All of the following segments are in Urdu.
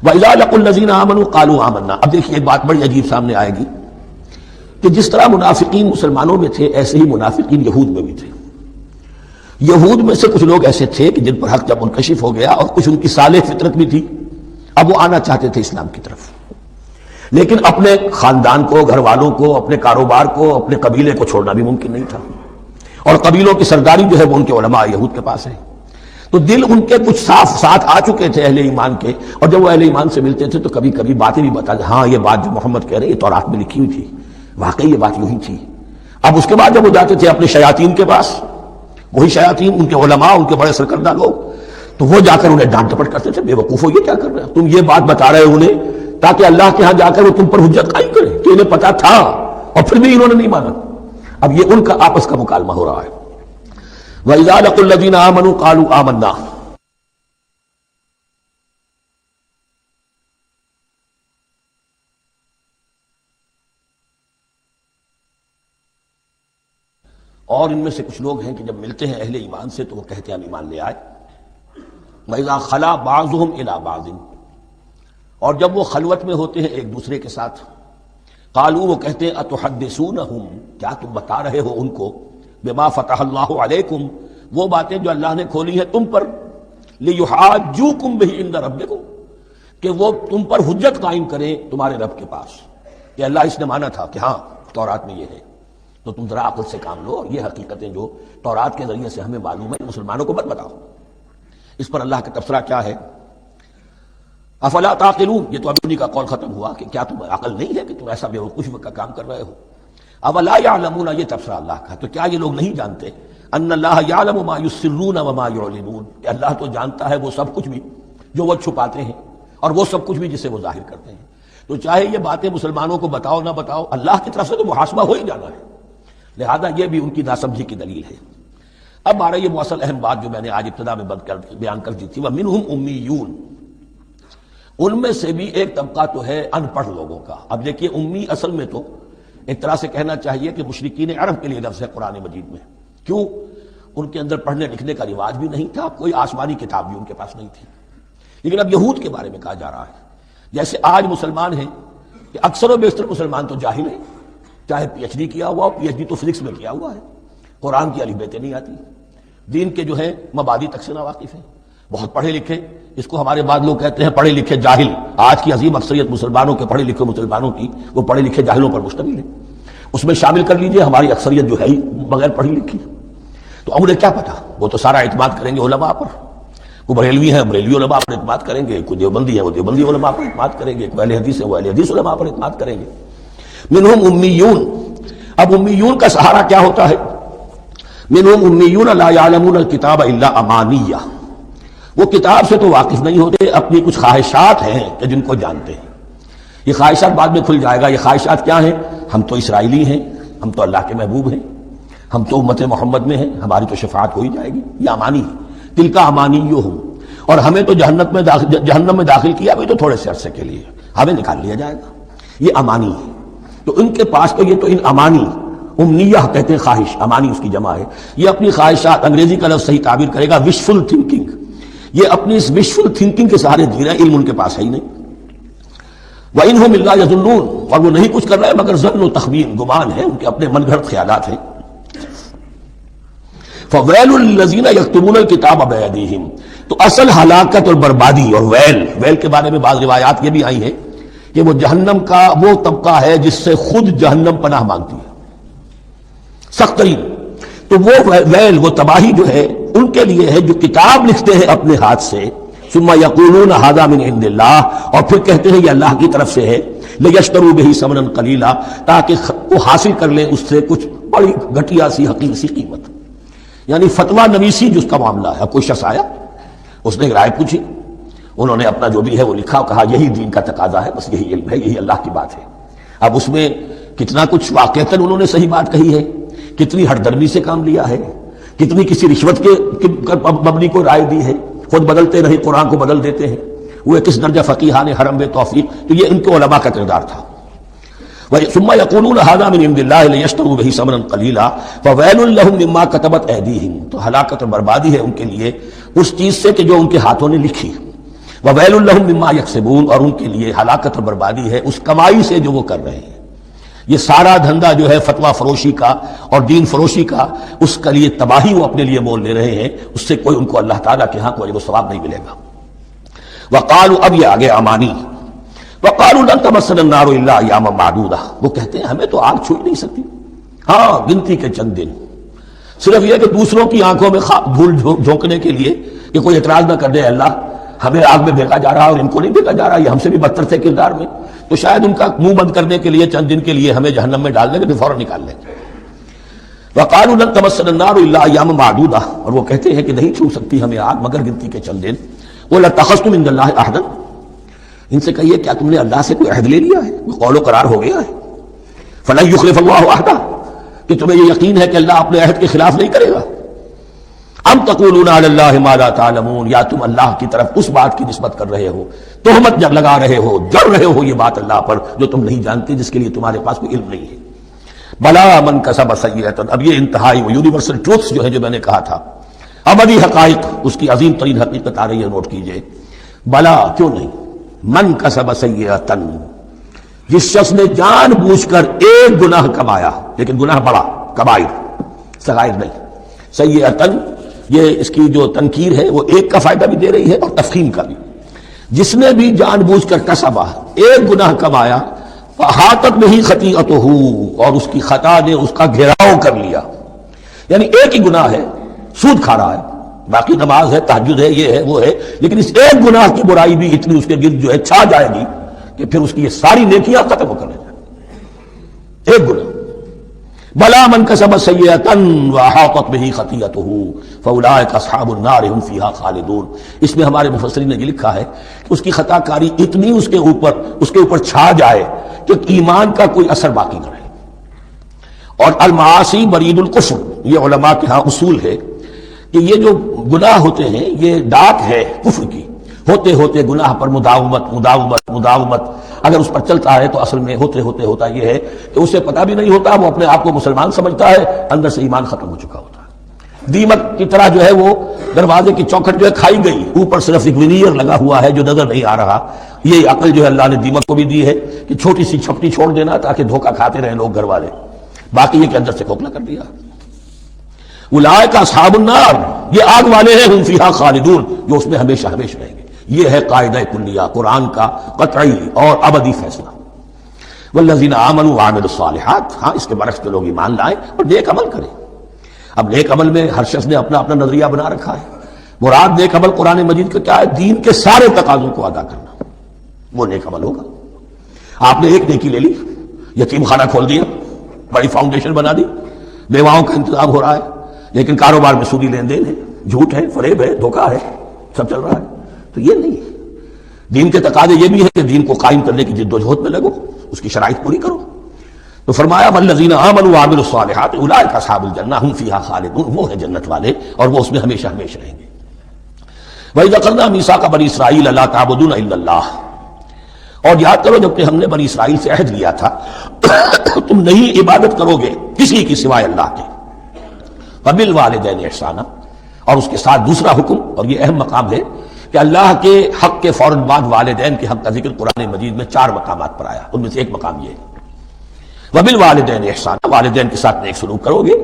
وَإِذَا لَقُوا الَّذِينَ آمَنُوا قَالُوا آمَنَّا. اب دیکھیے ایک بات بڑی عجیب سامنے آئے گی کہ جس طرح منافقین مسلمانوں میں تھے ایسے ہی منافقین یہود میں بھی تھے. یہود میں سے کچھ لوگ ایسے تھے کہ جن پر حق جب منکشف ہو گیا اور کچھ ان کی صالح فطرت بھی تھی، اب وہ آنا چاہتے تھے اسلام کی طرف، لیکن اپنے خاندان کو، گھر والوں کو، اپنے کاروبار کو، اپنے قبیلے کو چھوڑنا بھی ممکن نہیں تھا. اور قبیلوں کی سرداری جو ہے وہ ان کے علماء یہود کے پاس ہے. تو دل ان کے کچھ صاف ساتھ آ چکے تھے اہل ایمان کے، اور جب وہ اہل ایمان سے ملتے تھے تو کبھی کبھی باتیں بھی بتا دیں، ہاں یہ بات جو محمد کہہ رہے یہ تورات میں لکھی ہوئی تھی، واقعی یہ بات یوں ہی تھی. اب اس کے بعد جب وہ جاتے تھے اپنے شیاطین کے پاس، وہی شیاطین ان کے علماء، ان کے بڑے سرکردہ لوگ، تو وہ جا کر انہیں ڈانٹ ٹپٹ کرتے تھے، بے وقوفو یہ کیا کر رہے ہو، تم یہ بات بتا رہے ہو انہیں تاکہ اللہ کے ہاں جا کر وہ تم پر حجت قائم کرے کہ انہیں پتا تھا اور پھر بھی انہوں نے نہیں مانا. اب یہ ان کا آپس کا مکالمہ ہو رہا ہے. وَإِذَا لَقُوا الَّذِينَ آمَنُوا قَالُوا آمَنَّا. اور ان میں سے کچھ لوگ ہیں کہ جب ملتے ہیں اہل ایمان سے تو وہ کہتے ہیں ہم ایمان لے آئے. وَإِذَا خَلَا بَعْضُهُمْ إِلَىٰ بَعْضٍ. اور جب وہ خلوت میں ہوتے ہیں ایک دوسرے کے ساتھ، قالوا وہ کہتے ہیں أَتُحَدِّثُونَهُمْ کیا تم بتا رہے ہو ان کو، بِمَا فَتَحَ اللَّهُ عَلَيْكُمْ وہ باتیں جو اللہ نے کھولی ہیں تم پر، لِيُحَاجُّوكُمْ بِهِ عِندَ رَبِّكُمْ کہ وہ تم پر حجت قائم کریں تمہارے رب کے پاس کہ اللہ اس نے مانا تھا کہ ہاں تورات میں یہ ہے، تو تم ذرا عقل سے کام لو اور یہ حقیقتیں جو تورات کے ذریعے سے ہمیں معلوم ہے مسلمانوں کو مت بتاؤ. اس پر اللہ کا تبصرہ کیا ہے، افلا تعقلون. یہ تو ابھی انہی کا قول ختم ہوا کہ کیا تم عقل نہیں ہے کہ تم ایسا بے وقوفی کا کام کر رہے ہو. اولا یعلمون، یہ تبصرہ اللہ کا، تو کیا یہ لوگ نہیں جانتے ان اللہ یعلم ما یسرون وما یعلنون کہ اللہ تو جانتا ہے وہ سب کچھ بھی جو وہ چھپاتے ہیں اور وہ سب کچھ بھی جسے وہ ظاہر کرتے ہیں. تو چاہے یہ باتیں مسلمانوں کو بتاؤ نہ بتاؤ، اللہ کی طرف سے تو محاسبہ ہو ہی جانا ہے، لہذا یہ بھی ان کی ناسمجھی کی دلیل ہے. اب آ رہی یہ مؤصل اہم بات جو میں نے آج ابتدا میں بیان کر دی تھی، وَمِنْهُمْ أُمِّيُّونَ. ان میں سے بھی ایک طبقہ تو ہے ان پڑھ لوگوں کا. اب دیکھیے امی اصل میں تو ایک طرح سے کہنا چاہیے کہ مشرکین عرب کے لیے لفظ ہے قرآن مجید میں. کیوں؟ ان کے اندر پڑھنے لکھنے کا رواج بھی نہیں تھا، کوئی آسمانی کتاب بھی ان کے پاس نہیں تھی. لیکن اب یہود کے بارے میں کہا جا رہا ہے جیسے آج مسلمان ہیں کہ اکثر و بیشتر مسلمان تو جاہل ہیں، چاہے پی ایچ ڈی کیا ہوا ہو، پی ایچ ڈی تو فزکس میں کیا ہوا ہے، قرآن کی الف بیتیں نہیں آتی، دین کے جو ہیں مبادی تک سے ناواقف ہیں، بہت پڑھے لکھے، اس کو ہمارے بعد لوگ کہتے ہیں پڑھے لکھے جاہل. آج کی عظیم اکثریت مسلمانوں کے پڑھے لکھے مسلمانوں کی وہ پڑھے لکھے جاہلوں پر مشتمل ہے. اس میں شامل کر لیجئے ہماری اکثریت جو ہے ہی بغیر پڑھی لکھی. تو انہیں کیا پتا، وہ تو سارا اعتماد کریں گے علماء پر. وہ بریلوی ہیں بریلوی علماء پر اعتماد کریں گے، کوئی دیوبندی ہے وہ دیوبندی علماء پر اعتماد کریں گے، کوئی اہل حدیث ہے وہ اہل حدیث علماء پر اعتماد کریں گے. منہم امیون. اب امیون کا سہارا کیا ہوتا ہے، منہم امیون لا یعلمون الکتاب الا امانیہ. وہ کتاب سے تو واقف نہیں ہوتے، اپنی کچھ خواہشات ہیں کہ جن کو جانتے ہیں. یہ خواہشات بعد میں کھل جائے گا. یہ خواہشات کیا ہیں، ہم تو اسرائیلی ہیں، ہم تو اللہ کے محبوب ہیں، ہم تو امت محمد میں ہیں، ہماری تو شفاعت ہو ہی جائے گی. یہ امانی ہے، تلک امانیہم. اور ہمیں تو جہنم میں داخل کیا بھی تو تھوڑے سے عرصے کے لیے، ہمیں نکال لیا جائے گا. یہ امانی ہے. تو ان کے پاس تو یہ تو ان امانی، امنیہ کہتے ہیں خواہش، امانی اس کی جمع ہے. یہ اپنی خواہشات، انگریزی کا لفظ صحیح تعبیر کرے گا وشفل تھنکنگ، یہ اپنی اس وشفل تھنکنگ کے سہارے جی رہے ہیں، علم ان کے پاس ہے ہی نہیں. وَإِنْهُمْ إِلَّا يَظُنُّونَ. اور وہ نہیں کچھ کر رہے مگر ظن و تخمین، گمان ہے، ان کے اپنے من گھڑت خیالات ہیں. فَوَيْلٌ لِّلَّذِينَ يَكْتُبُونَ الْكِتَابَ بِأَيْدِيهِمْ. تو اصل ہلاکت اور بربادی اور ویل کے بارے میں بعض روایات یہ بھی آئی ہیں کہ وہ جہنم کا وہ طبقہ ہے جس سے خود جہنم پناہ مانگتی ہے، سخت ترین. تو وہ ویل، وہ تباہی جو ہے ان کے لیے ہے جو کتاب لکھتے ہیں اپنے ہاتھ سے، ثم یقولون ھذا من عند اللہ، اور پھر کہتے ہیں یہ اللہ کی طرف سے ہے، لیشتروا بہ ثمنا قلیلا، تاکہ وہ حاصل کر لیں اس سے کچھ بڑی گھٹیا سی حقیر سی قیمت. یعنی فتویٰ نویسی جو اس کا معاملہ ہے. اب کوئی شخص آیا، اس نے ایک رائے پوچھی، انہوں نے اپنا جو بھی ہے وہ لکھا، کہا یہی دین کا تقاضا ہے، بس یہی علم ہے، یہی اللہ کی بات ہے. اب اس میں کتنا کچھ واقعتاً انہوں نے صحیح بات کہی ہے، کتنی ہٹ درمی سے کام لیا ہے، کتنی کسی رشوت کے مبنی کو رائے دی ہے، خود بدلتے رہے قرآن کو بدل دیتے ہیں، وہ کس درجہ فقیہان حرم بے توفیق. تو یہ ان کے علماء کا کردار تھا. ثم يقولون هذا من عند الله ليشتروا به ثمنا قليلا فويل لهم مما كتبت ايديهم. تو ہلاکت اور بربادی ہے ان کے لیے اس چیز سے کہ جو ان کے ہاتھوں نے لکھی. وَوَيْلٌ لَّهُم مِّمَّا يَكْسِبُونَ، اور ان کے لیے ہلاکت اور بربادی ہے اس کمائی سے جو وہ کر رہے ہیں۔ یہ سارا دھندا جو ہے فتویٰ فروشی کا اور دین فروشی کا، اس کے لیے تباہی وہ اپنے لیے مول لے رہے ہیں، اس سے کوئی ان کو اللہ تعالیٰ کے ہاں کوئی ثواب نہیں ملے گا۔ وقالوا، اب یہ آگے امانی، وقالوا لن تمسنا النار الا ایاما معدودہ، وہ کہتے ہیں ہمیں تو آگ چھو ہی نہیں سکتی، ہاں گنتی کے چند دن، صرف یہ کہ دوسروں کی آنکھوں میں دھول جھونکنے کے لیے کہ کوئی اعتراض نہ کر دے اللہ ہمیں آگ میں پھینکا جا رہا اور ان کو نہیں پھینکا جا رہا، یہ ہم سے بھی بدتر تھے کردار میں، تو شاید ان کا منہ بند کرنے کے لیے چند دن کے لیے ہمیں جہنم میں ڈال دیں گے پھر فوراً نکال لیں گے۔ وقالوا لن تمسنا النار الا ایاما معدودہ، اور وہ کہتے ہیں کہ نہیں چھو سکتی ہمیں آگ مگر گنتی کے چند دن۔ وَلَتَّخَذْتُمْ عِندَ اللَّهِ عَهْدًا، ان سے کہیے کیا تم نے اللہ سے کوئی عہد لے لیا ہے، کوئی قول و قرار ہو گیا ہے؟ فَلَن يُخْلِفَ اللَّهُ عَهْدَهُ، کہ تمہیں یہ یقین ہے کہ اللہ اپنے عہد کے خلاف نہیں کرے گا۔ ام تقولون علی اللہ ما لا تعلمون، یا تم اللہ کی طرف اس بات کی نسبت کر رہے ہو، تہمت جب لگا رہے ہو، جڑ رہے ہو یہ بات اللہ پر جو تم نہیں جانتے، جس کے لیے تمہارے پاس کوئی علم نہیں ہے۔ بلا من کسب سیئۃ، اب یہ انتہائی وہ یونیورسل ٹروتھس جو ہے جو میں نے کہا تھا، ابدی حقائق، اس کی عظیم ترین حقیقت آ رہی ہے، نوٹ کیجئے۔ بلا، کیوں نہیں، من کسب سیئۃ، جس شخص نے جان بوجھ کر ایک گناہ کمایا، لیکن گناہ بڑا، کبائر، صغائر نہیں، سیئۃ، یہ اس کی جو تنکیر ہے وہ ایک کا فائدہ بھی دے رہی ہے اور تفخیم کا بھی۔ جس نے بھی جان بوجھ کر کسبا، ایک گناہ کمایا، فاحاطت بہ خطیئتہ، اور اس کی خطا نے اس کا گھیراؤ کر لیا، یعنی ایک ہی گناہ ہے، سود کھا رہا ہے، باقی نماز ہے، تہجد ہے، یہ ہے وہ ہے، لیکن اس ایک گناہ کی برائی بھی اتنی اس کے گرد جو ہے چھا جائے گی کہ پھر اس کی یہ ساری نیکیاں ختم کر لے جائیں، ایک گناہ۔ بلا من کسب سیئۃ واحاطت بہ خطیئتہ فاولئک اصحاب النار هم فیہا خالدون، اس میں ہمارے مفسرین نے یہ لکھا ہے کہ اس کی خطا کاری اتنی اس کے اوپر چھا جائے کہ ایمان کا کوئی اثر باقی نہ رہے۔ اور المعاصی برید الکفر، یہ علماء کے ہاں اصول ہے کہ یہ جو گناہ ہوتے ہیں یہ ڈاک ہے کفر کی، ہوتے ہوتے گناہ پر مداومت اگر اس پر چلتا ہے تو اصل میں ہوتے ہوتے ہوتا یہ ہے کہ اسے پتہ بھی نہیں ہوتا، وہ اپنے آپ کو مسلمان سمجھتا ہے، اندر سے ایمان ختم ہو چکا ہوتا ہے۔ دیمک کی طرح جو ہے وہ دروازے کی چوکھٹ جو ہے کھائی گئی، اوپر صرف ایک ونیئر لگا ہوا ہے جو نظر نہیں آ رہا۔ یہ عقل جو ہے اللہ نے دیمک کو بھی دی ہے کہ چھوٹی سی چھپٹی چھوڑ دینا تاکہ دھوکہ کھاتے رہیں لوگ گھر والے، باقی یہ کہ اندر سے کھوکھلا کر دیا۔ اولئک اصحاب النار، یہ آگ والے ہیں، ہم فیہا خالدون، جو اس میں ہمیشہ ہمیشہ رہیں گے۔ یہ ہے قاعدہ کلیہ، قرآن کا قطعی اور ابدی فیصلہ۔ والذین آمنوا وعملوا الصالحات، ہاں اس کے برعکس جو لوگ ایمان لائیں اور نیک عمل کریں۔ اب نیک عمل میں ہر شخص نے اپنا اپنا نظریہ بنا رکھا ہے۔ مراد نیک عمل قرآن مجید کا کیا ہے؟ دین کے سارے تقاضوں کو ادا کرنا، وہ نیک عمل ہوگا۔ آپ نے ایک نیکی لے لی، یتیم خانہ کھول دیا، بڑی فاؤنڈیشن بنا دی، بیواؤں کا انتظام ہو رہا ہے، لیکن کاروبار میں سودی لین دین ہے، جھوٹ ہے، فریب ہے، دھوکہ ہے، سب چل رہا ہے، تو یہ نہیں ہے۔ دین کے تقاضے یہ بھی ہے کہ دین کو قائم کرنے کی جد و جہد میں لگو، اس کی شرائط پوری کرو۔ تو فرمایا والذین آمنوا وعملوا الصالحات اولئک اصحاب الجنہ هم فیہا خالدون، وہ ہیں جنت والے اور وہ اس میں ہمیشہ ہمیشہ رہیں گے۔ وَإِذْ أَخَذْنَا مِيثَاقَ بَنِي إِسْرَائِيلَ لَا تَعْبُدُونَ إِلَّا اللَّهَ، اور یاد کرو جب کہ ہم نے بنی اسرائیل سے عہد لیا تھا تم نہیں عبادت کرو گے کسی کی سوائے اللہ کے۔ وَبِالْوَالِدَيْنِ إِحْسَانًا، اور اس کے ساتھ دوسرا حکم، اور یہ اہم مقام ہے کہ اللہ کے حق کے فوراً بعد والدین کے حق کا ذکر قرآن مجید میں 4 مقامات پر آیا، ان میں سے ایک مقام یہ ہے وَبِالْوَالِدَيْنِ إِحْسَانًا، والدین کے ساتھ نیک سلوک کرو گے،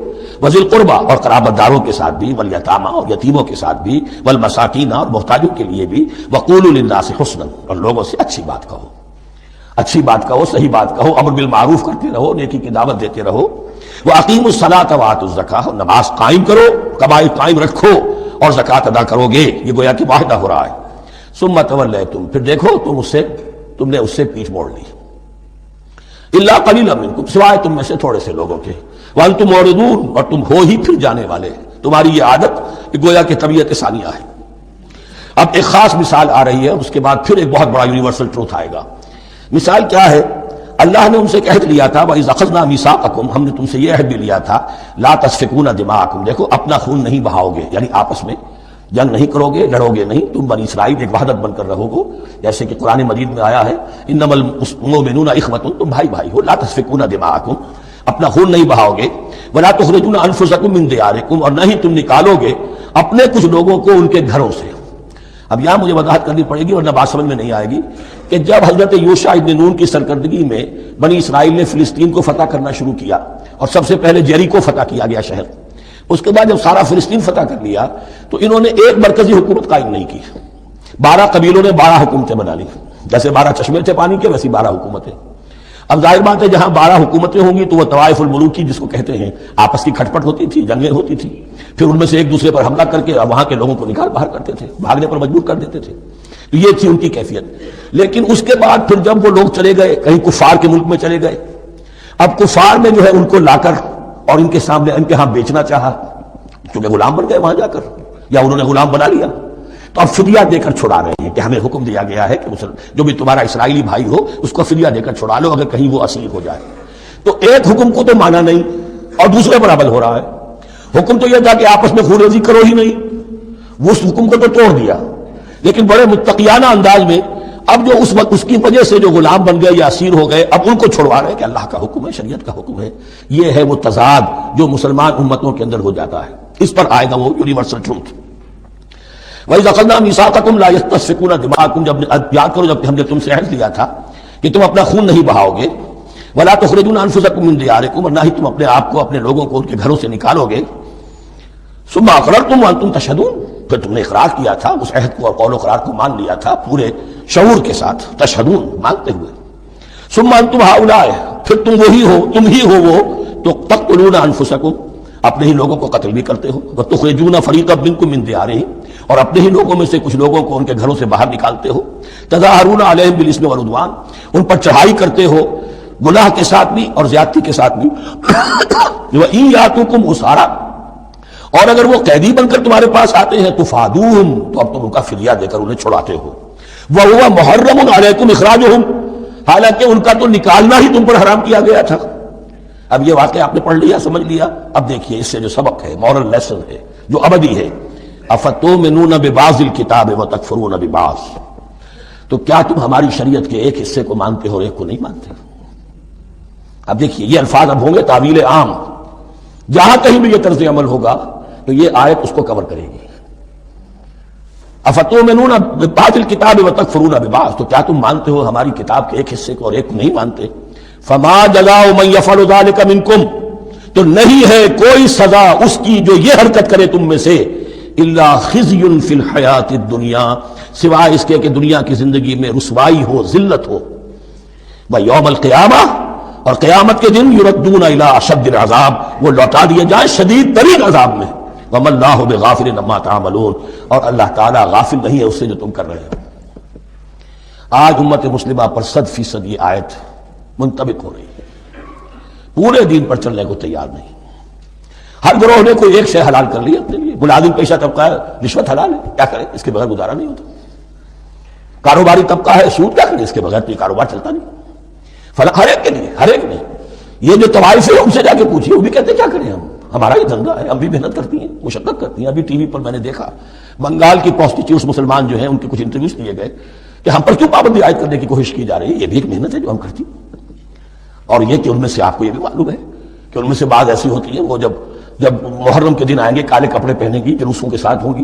وَذِي الْقُرْبَىٰ، اور قرابت داروں کے ساتھ بھی، وَالْيَتَامَىٰ، اور یتیموں کے ساتھ بھی، وَالْمَسَاكِينَ، اور محتاجوں کے لیے بھی، وَقُولُوا لِلنَّاسِ حُسْنًا، اور لوگوں سے اچھی بات کہو، اچھی بات کہو، صحیح بات کہو، امر بالمعروف کرتے رہو، نیکی کی دعوت دیتے رہو، وَأَقِيمُوا الصَّلَاةَ وَآتُوا الزَّكَاةَ، نماز قائم کرو، قبائل قائم رکھو اور زکوٰۃ ادا کرو گے، یہ گویا کہ معاہدہ ہو رہا ہے۔ ثم تولیتم، پھر دیکھو تم نے اس سے پیٹھ موڑ لی، الا قلیلا منکم، سوائے تم میں سے تھوڑے سے لوگوں کے، وانتم معرضون، اور تم ہو ہی پھر جانے والے، تمہاری یہ عادت کہ گویا کہ طبیعت ثانیہ ہے۔ اب ایک خاص مثال آ رہی ہے، اس کے بعد پھر ایک بہت بڑا یونیورسل ٹروتھ آئے گا۔ مثال کیا ہے؟ اللہ نے ان سے عہد لیا تھا وَإِذْ أَخَذْنَا مِيثَاقَكُمْ، ہم نے تم سے یہ عہد بھی لیا تھا، لا تسفكون دماءكم، دیکھو اپنا خون نہیں بہاؤ گے، یعنی آپس میں جنگ نہیں کرو گے، لڑو گے نہیں، تم بنی اسرائیل ایک وحدت بن کر رہو گے، جیسے کہ قرآن مجید میں آیا ہے انما المؤمنون اخوۃ، تم بھائی بھائی ہو، لا تسفكون دماءكم، اپنا خون نہیں بہاؤ گے، ولا تخرجون انفسکم من دیارکم، اور نہ ہی تم نکالو گے اپنے کچھ لوگوں کو ان کے گھروں سے، اب یہاں مجھے وضاحت کرنی پڑے گی ورنہ بات سمجھ میں نہیں آئے گی کہ جب حضرت یوشع ابن نون کی سرکردگی میں بنی اسرائیل نے فلسطین کو فتح کرنا شروع کیا اور سب سے پہلے جیریکو فتح کیا گیا شہر، اس کے بعد جب سارا فلسطین فتح کر لیا تو انہوں نے ایک مرکزی حکومت قائم نہیں کی، 12 قبیلوں نے 12 حکومتیں بنا لی، جیسے 12 چشمے تھے پانی کے ویسی 12 حکومتیں۔ اب ظاہر بات ہے جہاں 12 حکومتیں ہوں گی تو وہ طوائف الملوک کی جس کو کہتے ہیں آپس کی کھٹپٹ ہوتی تھی، جنگیں ہوتی تھی، پھر ان میں سے ایک دوسرے پر حملہ کر کے وہاں کے لوگوں کو نکال باہر کرتے تھے، بھاگنے پر مجبور کر دیتے تھے، تو یہ تھی ان کی کیفیت۔ لیکن اس کے بعد پھر جب وہ لوگ چلے گئے کہیں کفار کے ملک میں چلے گئے، اب کفار نے جو ہے ان کو لا کر اور ان کے سامنے ان کے ہاں بیچنا چاہا، چونکہ غلام بن گئے وہاں جا کر یا انہوں نے غلام بنا لیا، تو اب فدیہ دے کر چھڑا رہے ہیں کہ ہمیں حکم دیا گیا ہے کہ جو بھی تمہارا اسرائیلی بھائی ہو اس کو فدیہ دے کر چھڑا لو اگر کہیں وہ اسیر ہو جائے۔ تو ایک حکم کو تو مانا نہیں اور دوسرے پر عمل ہو رہا ہے۔ حکم تو یہ تھا کہ آپس میں خون ریزی کرو ہی نہیں، وہ اس حکم کو تو توڑ دیا، لیکن بڑے متقیانہ انداز میں اب جو اس وقت اس کی وجہ سے جو غلام بن گئے یا اسیر ہو گئے اب ان کو چھڑوا رہے ہیں کہ اللہ کا حکم ہے، شریعت کا حکم ہے۔ یہ ہے وہ تضاد جو مسلمان امتوں کے اندر ہو جاتا ہے، اس پر آئے گا وہ یونیورسل ٹروتھ۔ وَإِذْ أَخَذْنَا مِيثَاقَكُمْ لَا يَسْتَسْفِكُونَ دِمَاءَكُمْ، جب یاد کرو جب ہم نے تم سے عہد لیا تھا کہ تم اپنا خون نہیں بہاؤ گے، وَلَا تُخْرِجُونَ أَنفُسَكُم مِّن دِيَارِكُمْ، اور نہ ہی تم اپنے آپ کو اپنے لوگوں کو ان کے گھروں سے نکالو گے، ثُمَّ أَقْرَرْتُمْ وَأَنتُمْ تَشْهَدُونَ، پھر تم نے اقرار کیا تھا اس عہد کو اور قول و قرار کو مان لیا تھا پورے شعور کے ساتھ، تشہدون مانتے ہوئے، ثم انتم ہؤلاء، پھر تم وہی ہو، تم ہی ہو وہ تو تقتلون انفسکم، اپنے ہی لوگوں کو قتل بھی کرتے ہو، وتخرجون فریقا منکم من دیارہم، اور اپنے ہی لوگوں میں سے کچھ لوگوں کو ان کے گھروں سے باہر نکالتے ہو، تظاہرون علیہم بالاسم والعدوان، ان پر چڑھائی کرتے ہو گناہ کے ساتھ بھی اور زیادتی کے ساتھ بھی، وَإِن یاتوکم اسارا، اور اگر وہ قیدی بن کر تمہارے پاس آتے ہیں تفادوہم، تو اب تم ان کا فدیہ دے کر انہیں چھڑاتے ہو، وَهُوَ مُحَرَّمٌ عَلَيْكُمْ إِخْرَاجُهُمْ، حالانکہ ان کا تو نکالنا ہی تم پر حرام کیا گیا تھا۔ اب یہ واقعہ آپ نے پڑھ لیا، سمجھ لیا، اب دیکھیے اس سے جو سبق ہے، مورل لیسن ہے جو ابدی ہے، أَفَتُؤْمِنُونَ بِبَعْضِ الْكِتَابِ وَتَكْفُرُونَ بِبَعْضٍ، تو کیا تم ہماری شریعت کے ایک حصے کو مانتے ہو اور ایک کو نہیں مانتے؟ اب دیکھیے یہ الفاظ اب ہوں گے تعویل عام، جہاں کہیں بھی یہ طرز عمل ہوگا تو یہ آیت اس کو کور کرے گی۔ افتؤمنون ببعض الکتاب وتکفرون ببعض، تو کیا تم مانتے ہو ہماری کتاب کے ایک حصے کو اور ایک کو نہیں مانتے؟ فما جزاء من يفعل ذلك منکم، تو نہیں ہے کوئی سزا اس کی جو یہ حرکت کرے تم میں سے، الا خزي فی الحیات الدنیا، سوائے اس کے کہ دنیا کی زندگی میں رسوائی ہو، ذلت ہو، ویوم القیامہ، اور قیامت کے دن یردون الی اشد العذاب، وہ لوٹا دیے جائیں شدید ترین عذاب میں، وما اللہ بغافل عما تعملون، اور اللہ تعالیٰ غافل نہیں ہے اس سے جو تم کر رہے ہو۔ آج امت مسلمہ پر 100% یہ آیت منطبق ہو رہی ہے، پورے دین پر چلنے کو تیار نہیں، ہر گروہ نے کوئی ایک شے حلال کر لی اپنے لیے، ملازم پیشہ طبقہ ہے رشوت حلال ہے، کیا کرے اس کے بغیر گزارا نہیں ہوتا، کاروباری طبقہ ہے سود، کیا کرے اس کے بغیر تو یہ کاروبار چلتا نہیں، فلاں ہر ایک کے لیے، ہر ایک نے، یہ جو طوائف ہے ان سے جا کے پوچھیے وہ بھی کہتے کیا کریں ہمارا یہ دھندا ہے، ہم بھی محنت کرتی ہیں، مشقت کرتی ہیں۔ ابھی ٹی وی پر میں نے دیکھا بنگال کی پروسٹیٹیوٹس مسلمان جو ہیں ان کے کچھ انٹرویوز لیے گئے کہ ہم پر کیوں پابندی عائد کرنے کی کوشش کی جا رہی ہے، یہ بھی ایک محنت ہے جو ہم کرتی ہیں، اور یہ کہ ان میں سے آپ کو یہ بھی معلوم ہے کہ ان میں سے بعض ایسی ہوتی ہیں وہ جب محرم کے دن آئیں گے کالے کپڑے پہنے گی، جلوسوں کے ساتھ ہوں گی،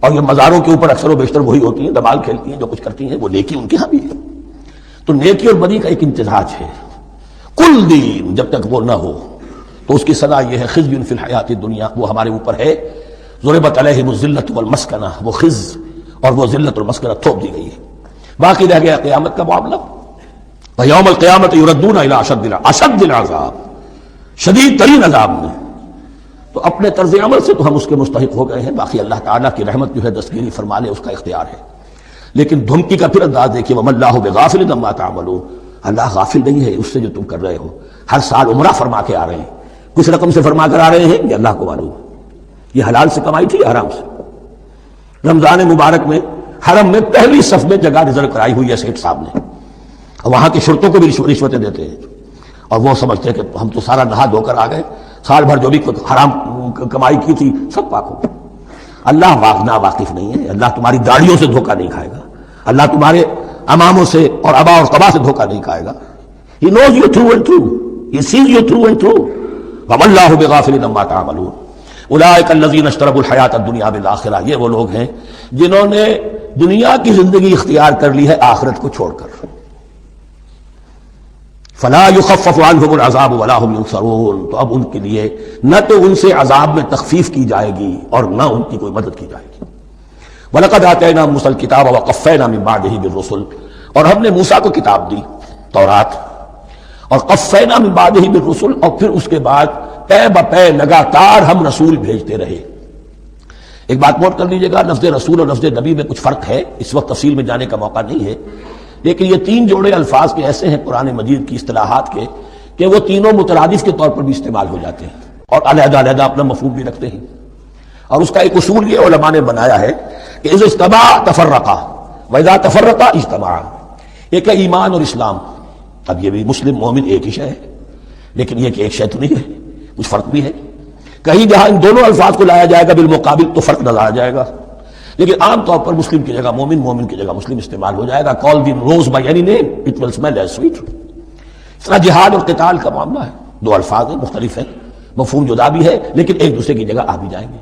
اور یہ مزاروں کے اوپر اکثر و بیشتر وہی ہوتی ہیں، دمال کھیلتی ہیں، جو کچھ کرتی ہیں وہ نیکی ان کے ہاں بھی ہے۔ تو نیکی اور بدی کا ایک امتزاج ہے، کل دین جب تک وہ نہ ہو تو اس کی سزا یہ ہے خزي فی الحیات الدنیا، وہ ہمارے اوپر ہے، ضربت علیہم الذلۃ والمسکنہ، وہ خز اور وہ ذلت اور مسکنہ تھوپ دی گئی ہے۔ باقی رہ گیا قیامت کا معاملہ، ویوم القیامت یردون الی اشد العذاب، شدید ترین عذاب میں، تو اپنے طرز عمل سے تو ہم اس کے مستحق ہو گئے ہیں، باقی اللہ تعالیٰ کی رحمت جو ہے دستگیری فرما لے اس کا اختیار ہے۔ لیکن دھمکی کا پھر انداز دیکھیے، وما اللہ بغافل عما تعملون، اللہ غافل نہیں ہے اس سے جو تم کر رہے ہو۔ ہر سال عمرہ فرما کے آ رہے ہیں، کچھ رقم سے فرما کر آ رہے ہیں، یہ اللہ کو معلوم ہے یہ حلال سے کمائی تھی یا حرام سے۔ رمضان مبارک میں حرم میں پہلی صف میں جگہ ریزرو کرائی ہوئی ہے سیٹ صاحب نے، اور وہاں کے شرطوں کو بھی رشوتیں دیتے ہیں، اور وہ سمجھتے ہیں کہ ہم تو سارا نہا دھو کر آ گئے، سال بھر جو بھی حرام کمائی کی تھی سب پاک ہو۔ اللہ نا واقف نہیں ہے، اللہ تمہاری داڑھیوں سے دھوکہ نہیں کھائے گا، اللہ تمہارے اماموں سے اور ابا اور قبا سے دھوکہ نہیں کھائے گا۔ He knows you through and through, He sees you through and through، وَمَا اللَّهُ بِغَافِلٍ عَمَّا تَعْمَلُونَ۔ اولئک الذین اشتروا الحیات الدنیا بالآخرہ، یہ وہ لوگ ہیں جنہوں نے دنیا کی زندگی اختیار کر لی ہے آخرت کو چھوڑ کر. فلا یخفف عنہم العذاب ولا هم ینصرون، تو اب ان کے لیے نہ تو ان سے عذاب میں تخفیف کی جائے گی اور نہ ان کی کوئی مدد کی جائے گی. وَلَقَدْ آتَيْنَا مُوسَى الْكِتَابَ وَقَفَّيْنَا مِن بَعْدِهِ بِالرُّسُلِ، اور ہم نے موسیٰ کو کتاب دی تورات، اور قفینا من بعدہ بالرسل، اور پھر اس کے بعد پے بپے لگاتار ہم رسول بھیجتے رہے. ایک بات نوٹ کر لیجیے گا، لفظ رسول اور لفظ نبی میں کچھ فرق ہے، اس وقت تفصیل میں جانے کا موقع نہیں ہے، لیکن یہ تین جوڑے الفاظ کے ایسے ہیں قرآن مجید کی اصطلاحات کے کہ وہ تینوں مترادف کے طور پر بھی استعمال ہو جاتے ہیں اور علیحدہ علیحدہ اپنا مفہوم بھی رکھتے ہیں. اور اس کا ایک اصول یہ علماء نے بنایا ہے کہ اذا اجتمع تفرقا واذا تفرقا اجتمعا. ایک ہے ایمان اور اسلام، اب یہ بھی مسلم مومن ایک ہی شے ہے، لیکن یہ کہ ایک شے تو نہیں ہے، کچھ فرق بھی ہے. کہیں جہاں ان دونوں الفاظ کو لایا جائے گا بالمقابل تو فرق نظر آ جائے گا، لیکن عام طور پر مسلم کی جگہ مومن، مومن کی جگہ مسلم استعمال ہو جائے گا. کال them rose by any name it will smell as sweet. اس طرح جہاد اور قتال کا معاملہ ہے، دو الفاظ ہیں مختلف ہیں، مفہوم جدا بھی ہے لیکن ایک دوسرے کی جگہ آ بھی جائیں گے.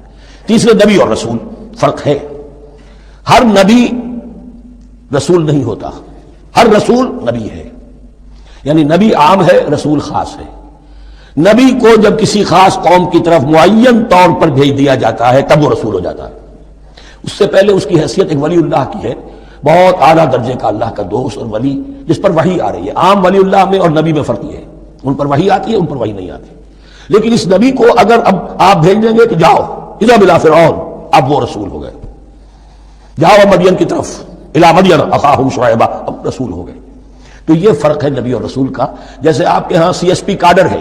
تیسرے نبی اور رسول، فرق ہے. ہر نبی رسول نہیں ہوتا، ہر رسول نبی ہے، یعنی نبی عام ہے، رسول خاص ہے. نبی کو جب کسی خاص قوم کی طرف معین طور پر بھیج دیا جاتا ہے تب وہ رسول ہو جاتا ہے. اس سے پہلے اس کی حیثیت ایک ولی اللہ کی ہے، بہت اعلیٰ درجے کا اللہ کا دوست اور ولی جس پر وحی آ رہی ہے. عام ولی اللہ میں اور نبی میں فرق یہ ہے، ان پر وحی آتی ہے، ان پر وحی نہیں آتی. لیکن اس نبی کو اگر اب آپ بھیج دیں گے کہ جاؤ اذهب الى فرعون، اب وہ رسول ہو گئے. جاؤ مدین کی طرف الی مدین اخاہم شعیبا، اب رسول ہو گئے. تو یہ فرق ہے نبی اور رسول کا. جیسے آپ کے ہاں سی ایس پی کاڈر ہے،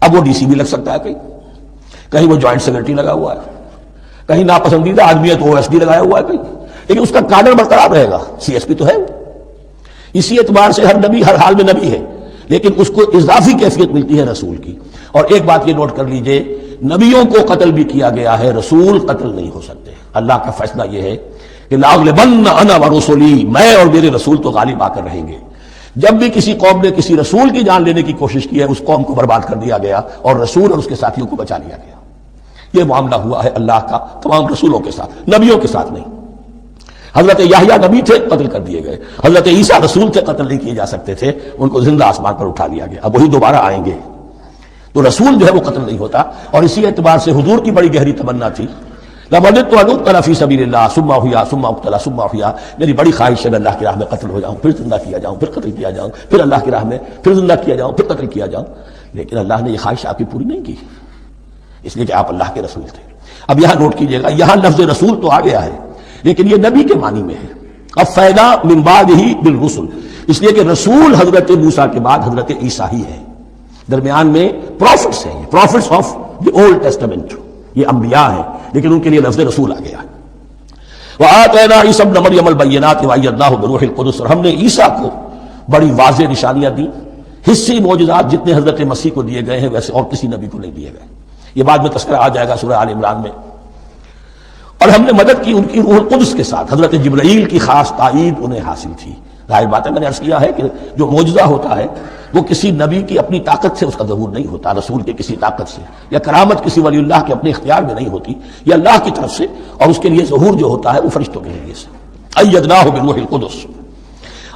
اب وہ ڈی سی بھی لگ سکتا ہے، کہیں وہ جوائنٹ سیکرٹری لگا ہوا ہے، کہیں ناپسندیدہ آدمی ہے تو او ایس ڈی لگایا ہوا ہے کہیں، لیکن اس کا کاڈر برقرار رہے گا، سی ایس پی تو ہے. اسی اعتبار سے ہر نبی ہر حال میں نبی ہے، لیکن اس کو اضافی کیفیت ملتی ہے رسول کی. اور ایک بات یہ نوٹ کر لیجئے، نبیوں کو قتل بھی کیا گیا ہے، رسول قتل نہیں ہو سکتے. اللہ کا فیصلہ یہ ہے کہ لاغلبن انا ورسلی، میں اور میرے رسول تو غالب آ کر رہیں گے. جب بھی کسی قوم نے کسی رسول کی جان لینے کی کوشش کی ہے اس قوم کو برباد کر دیا گیا اور رسول اور اس کے ساتھیوں کو بچا لیا گیا. یہ معاملہ ہوا ہے اللہ کا تمام رسولوں کے ساتھ، نبیوں کے ساتھ نہیں. حضرت یحییٰ نبی تھے، قتل کر دیے گئے. حضرت عیسیٰ رسول تھے، قتل نہیں کیے جا سکتے تھے، ان کو زندہ آسمان پر اٹھا لیا گیا. اب وہی دوبارہ آئیں گے، تو رسول جو ہے وہ قتل نہیں ہوتا. اور اسی اعتبار سے حضور کی بڑی گہری تمنا تھی، لَوَدِدتُّ أَنْ أُقْتَلَ فِي سَبِيلِ اللَّهِ ثُمَّ أُحْيَا ثُمَّ أُقْتَلَ ثُمَّ أُحْيَا. میری بڑی خواہش ہے میں اللہ کی راہ میں قتل ہو جاؤں، پھر زندہ کیا جاؤں، پھر قتل کیا جاؤں، پھر اللہ کی راہ میں پھر زندہ کیا جاؤں، پھر قتل کیا جاؤں. لیکن اللہ نے یہ خواہش آپ کی پوری نہیں کی، اس لیے کہ آپ اللہ کے رسول تھے. اب یہاں نوٹ کیجئے گا، یہاں لفظ رسول تو آ گیا ہے لیکن یہ نبی کے معنی میں ہے. قفینا من بعدہ بالرسل، اس لیے کہ رسول حضرت موسیٰ کے بعد حضرت عیسیٰ ہی ہے. درمیان میں پروفٹس ہیں، prophets of the Old Testament, یہ انبیاء ہیں، لیکن ان کے لیے لفظ رسول آ گیا. وآتینا عیسیٰ ابن مریم البینات وایدناہ بروح القدس، اور ہم نے عیسیٰ کو بڑی واضح نشانیاں دی. حصی معجزات جتنے حضرت مسیح کو دیے گئے ہیں ویسے اور کسی نبی کو نہیں دیے گئے. یہ بعد میں تذکرہ آ جائے گا سورہ آل عمران میں. اور ہم نے مدد کی ان کی روح القدس کے ساتھ، حضرت جبرائیل کی خاص تائید انہیں حاصل تھی. ظاہر بات ہے، میں نے عرض کیا ہے کہ جو معجزہ ہوتا ہے وہ کسی نبی کی اپنی طاقت سے اس کا ظہور نہیں ہوتا، رسول کے کسی طاقت سے، یا کرامت کسی ولی اللہ کے اپنے اختیار میں نہیں ہوتی، یہ اللہ کی طرف سے. اور اس کے لیے ظہور جو ہوتا ہے وہ فرشتوں کے ذریعے سے. ایدناہ بروح القدس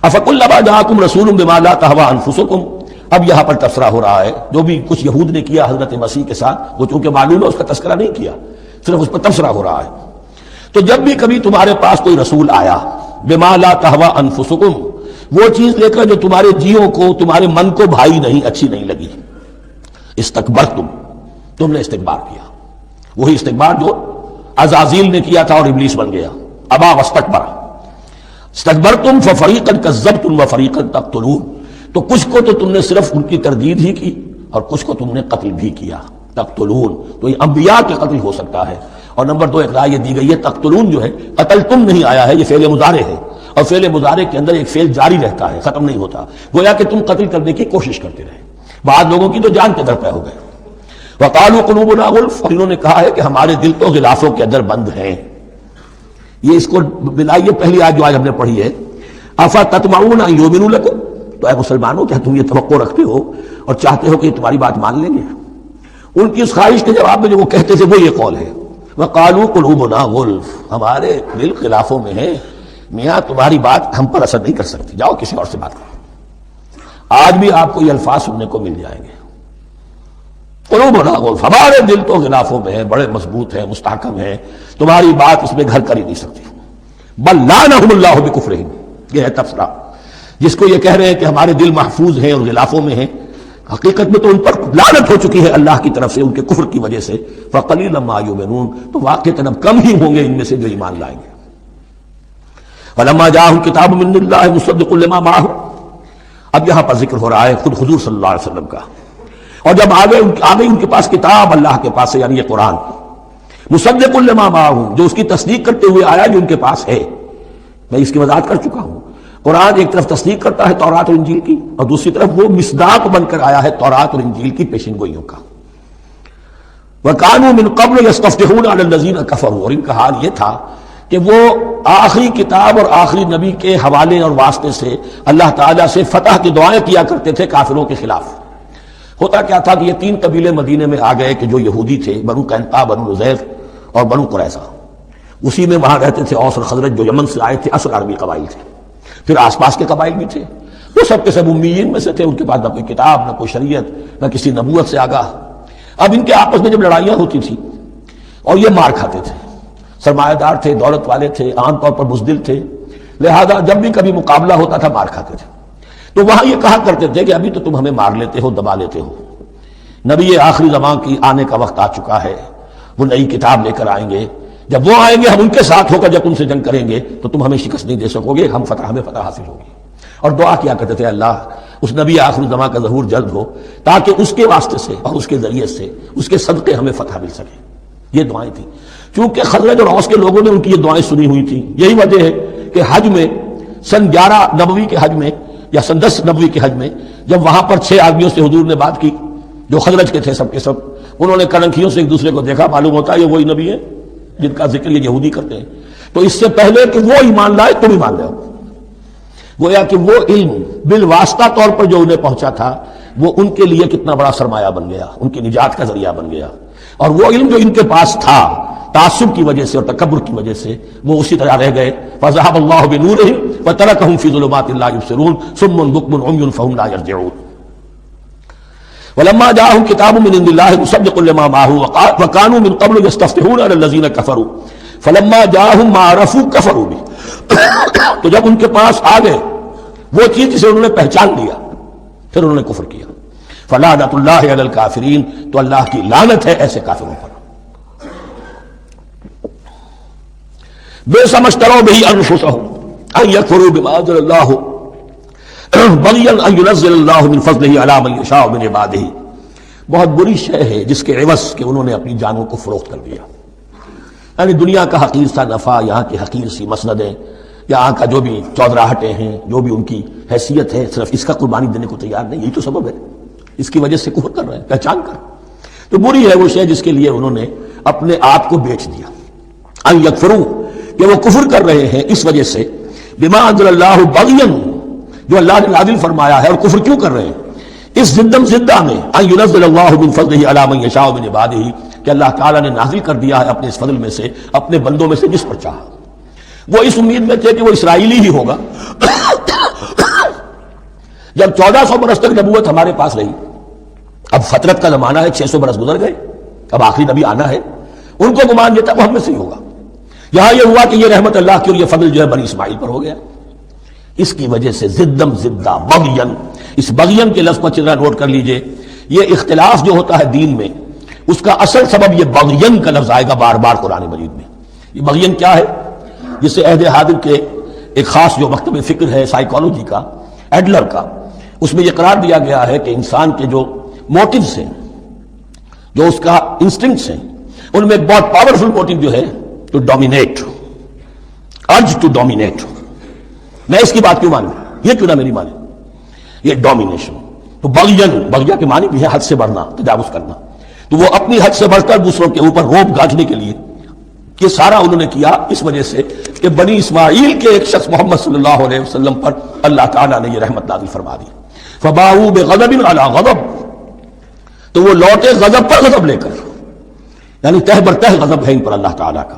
افکلما جاءکم رسول بما لا تہوی انفسکم. اب یہاں پر تذکرہ ہو رہا ہے جو بھی کچھ یہود نے کیا حضرت مسیح کے ساتھ، وہ چونکہ معلوم ہے اس کا تذکرہ نہیں کیا، صرف اس پر تبصرہ ہو رہا ہے. تو جب بھی کبھی تمہارے پاس کوئی رسول آیا بما لا تہوی انفسکم، وہ چیز لے کر جو تمہارے جیوں کو تمہارے من کو بھائی نہیں، اچھی نہیں لگی، استکبرتم، تم نے استکبار کیا. وہی استکبار جو عزازیل نے کیا تھا اور ابلیس بن گیا. ابا واستکبر، استکبرتم ففریقا کذبتم وفریقا تقتلون. تو کچھ کو تو تم نے صرف ان کی تردید ہی کی اور کچھ کو تم نے قتل بھی کیا. تقتلون، تو یہ انبیاء کے قتل ہو سکتا ہے. اور نمبر دو ایک رائے یہ دی گئی ہے تقتلون جو ہے قتل تم نہیں آیا ہے، یہ فعل مضارع ہے، اور فعل مضارع کے اندر ایک فعل جاری رہتا ہے، ختم نہیں ہوتا. گویا کہ تم قتل کرنے کی کوشش کرتے رہے. بعض لوگوں کی تو جان کے در پہ ہو گئے. وقالوا قلوبنا غلف، اور انہوں نے کہا ہے کہ ہمارے دل تو غلافوں کے اندر بند ہیں. یہ اس کو ملائیے پہلی آیت جو آج ہم نے پڑھی ہے، افتطمعون ان یؤمنوا لکم. تو اے مسلمانوں کیا تم یہ توقع رکھتے ہو اور چاہتے ہو کہ یہ تمہاری بات مان لیں گے؟ ان کی اس خواہش کے جواب میں جو وہ کہتے تھے وہ یہ قول ہے، وَقَالُوا قُلُوبُنَا غُلْفٌ، ہمارے دل خلافوں میں ہے، میاں تمہاری بات ہم پر اثر نہیں کر سکتی، جاؤ کسی اور سے بات کرو۔ آج بھی آپ کو یہ الفاظ سننے کو مل جائیں گے، قلوبنا غلف، ہمارے دل تو غلافوں میں ہیں، بڑے مضبوط ہیں، مستحکم ہیں، تمہاری بات اس میں گھر کر ہی نہیں سکتی۔ بل لعنہم اللہ بکفرہم، یہ ہے تفسیرہ جس کو یہ کہہ رہے ہیں کہ ہمارے دل محفوظ ہیں اور غلافوں میں ہیں، حقیقت میں تو ان پر لعنت ہو چکی ہے اللہ کی طرف سے ان کے کفر کی وجہ سے۔ فقلیلا ما یؤمنون، تو واقعتاً اب کم ہی ہوں گے ان میں سے جو ایمان لائیں گے۔ فلما جاءہم کتاب من اللہ مصدق لما معہم، اب یہاں پر ذکر ہو رہا ہے خود حضور صلی اللہ علیہ وسلم کا، اور جب آ گئی ان کے پاس کتاب اللہ کے پاس سے، یعنی یہ قرآن، مصدق لما معہم، جو اس کی تصدیق کرتے ہوئے آیا جو ان کے پاس ہے۔ میں اس کی وضاحت کر چکا ہوں، قرآن ایک طرف تصدیق کرتا ہے تورات اور انجیل کی، اور دوسری طرف وہ مصداق بن کر آیا ہے تورات اور انجیل کی پیشن گوئیوں کا۔ وَكَانُوا مِن قَبْلُ يَسْتَفْتِحُونَ عَلَى الَّذِينَ كَفَرُوا، اور ان کا حال یہ تھا کہ وہ آخری کتاب اور آخری نبی کے حوالے اور واسطے سے اللہ تعالیٰ سے فتح کی دعائیں کیا کرتے تھے کافروں کے خلاف۔ ہوتا کیا تھا کہ یہ تین قبیلے مدینے میں آ گئے کہ جو یہودی تھے، بنو قینقاع، بنو نضیر اور بنو قریظہ، اسی میں وہاں رہتے تھے اوس اور خزرج جو یمن سے آئے تھے، اصل عربی قبائل تھے، پھر آس پاس کے قبائل بھی تھے، وہ سب کے سب امیین میں سے تھے، ان کے پاس نہ کوئی کتاب، نہ کوئی شریعت، نہ کسی نبوت سے آگاہ۔ اب ان کے آپس میں جب لڑائیاں ہوتی تھیں اور یہ مار کھاتے تھے، سرمایہ دار تھے، دولت والے تھے، عام طور پر بزدل تھے، لہذا جب بھی کبھی مقابلہ ہوتا تھا مار کھاتے تھے۔ تو وہاں یہ کہا کرتے تھے کہ ابھی تو تم ہمیں مار لیتے ہو، دبا لیتے ہو، نبی آخری زمان کی آنے کا وقت آ چکا ہے، وہ نئی کتاب لے کر آئیں گے، جب وہ آئیں گے ہم ان کے ساتھ ہو کر جب ان سے جنگ کریں گے تو تم ہمیں شکست نہیں دے سکو گے، ہمیں فتح حاصل ہوگی۔ اور دعا کیا کرتے تھے اللہ اس نبی آخر زمان کا ظہور جلد ہو تاکہ اس کے واسطے سے اور اس کے ذریعے سے اس کے صدقے ہمیں فتح مل سکے۔ یہ دعائیں تھیں، چونکہ خزرج اور اوس کے لوگوں نے ان کی یہ دعائیں سنی ہوئی تھیں۔ یہی وجہ ہے کہ حج میں سن 11 نبوی کے حج میں یا سن 10 نبوی کے حج میں جب وہاں پر 6 آدمیوں سے حضور نے بات کی جو خزرج کے تھے، سب کے سب انہوں نے کڑنکھیوں سے ایک دوسرے کو دیکھا، معلوم ہوتا ہے یہ وہی نبی ہے جن کا ذکر یہ یہودی کرتے ہیں۔ تو اس سے پہلے کہ وہ ایمان لائے تم ایمان لاؤ، گویا کہ وہ علم بالواسطہ طور پر جو انہیں پہنچا تھا وہ ان کے لیے کتنا بڑا سرمایہ بن گیا، ان کی نجات کا ذریعہ بن گیا۔ اور وہ علم جو ان کے پاس تھا تعصب کی وجہ سے اور تکبر کی وجہ سے وہ اسی طرح رہ گئے۔ فذهب الله بنورهم وتركهم في ظلمات لا يبصرون صم بكم عمي فهم لا يرجعون۔ ولما جاءهم كتاب من عند الله مصدق لما معهم وكانوا من قبل يستفتحون على الذين كفروا فلما جاءهم ما عرفوا كفروا به۔ تو جب ان کے پاس آ گئے وہ چیز جسے انہوں نے پہچان لیا پھر انہوں نے کفر کیا۔ فلعنۃ اللہ علی الکافرین، تو اللہ کی لعنت ہے ایسے کافروں پر۔ بئس ما اشتروا به انفسهم ان يكفروا بما انزل الله بغيا ان ينزل الله من فضله على من يشاء من عباده، بہت بری شے ہے جس کے عوض کہ انہوں نے اپنی جانوں کو فروخت کر دیا۔ یعنی دنیا کا حقیر سا نفع، یہاں کی حقیر سی مسندیں، یہاں کا جو بھی چودراہٹیں ہیں، جو بھی ان کی حیثیت ہے، صرف اس کا قربانی دینے کو تیار نہیں، یہی تو سبب ہے، اس کی وجہ سے کفر کر رہے ہیں پہچان کر۔ تو بری ہے وہ شے جس کے لیے انہوں نے اپنے آپ کو بیچ دیا۔ ان یکفروا، کہ وہ کفر کر رہے ہیں اس وجہ سے، بما انزل اللہ بغیا، جو اللہ نے نازل فرمایا ہے، اور کفر کیوں کر رہے ہیں اس زدہ میں، ان ينزل اللہ من فضلہ علی من یشاء من عبادہ، کہ اللہ تعالیٰ نے نازل کر دیا ہے اپنے اس فضل میں سے اپنے بندوں میں سے جس پر چاہا۔ وہ اس امید میں تھے کہ وہ اسرائیلی ہی ہوگا۔ جب 1400 برس تک نبوت ہمارے پاس رہی، اب فترت کا زمانہ ہے، 600 برس گزر گئے، اب آخری نبی آنا ہے، ان کو گمان یہ تھا وہ ہم میں سے ہی ہوگا۔ یہاں یہ ہوا کہ یہ رحمت اللہ کی اور یہ فضل جو ہے بنی اسماعیل پر ہو گیا۔ اس کی وجہ سے زدم زدہ بغین، اس بغین کے لفظ کو اچھی طرح نوٹ کر لیجئے، یہ اختلاف جو ہوتا ہے دین میں اس کا اصل سبب یہ بغین کا لفظ آئے گا بار بار قرآن مجید میں۔ یہ بغین کیا ہے؟ جسے عہد حاضر کے ایک خاص جو مکتب فکر ہے سائیکالوجی کا، ایڈلر کا، اس میں یہ قرار دیا گیا ہے کہ انسان کے جو موٹیوز ہیں، جو اس کا انسٹنکٹس ہیں، ان میں ایک بہت پاورفل موٹیو جو ہے to dominate, urge to dominate. میں اس کی بات کیوں مانوں، یہ کیوں نہ میری مانے، یہ ڈومینیشن۔ تو بغین، بغیا کے معنی بھی ہے حد سے بڑھنا، تجاوز کرنا۔ تو وہ اپنی حد سے بڑھ کر دوسروں کے اوپر روب گاجنے کے لیے یہ سارا انہوں نے کیا، اس وجہ سے کہ بنی اسماعیل کے ایک شخص محمد صلی اللہ علیہ وسلم پر اللہ تعالیٰ نے یہ رحمت نازل فرما دی۔ فباؤوا بغضب علی غضب، تو وہ لوٹے غضب پر غضب لے کر، یعنی تہ برتہ غضب ہے ان پر اللہ تعالیٰ کا۔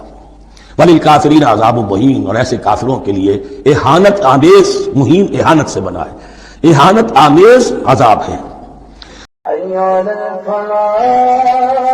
وَلِلْكَافِرِينَ عَذَابٌ مُهِينٌ، اور ایسے کافروں کے لیے اہانت آمیز، مہین اہانت سے بنا ہے، اہانت آمیز عذاب ہے۔ حي على الفلاح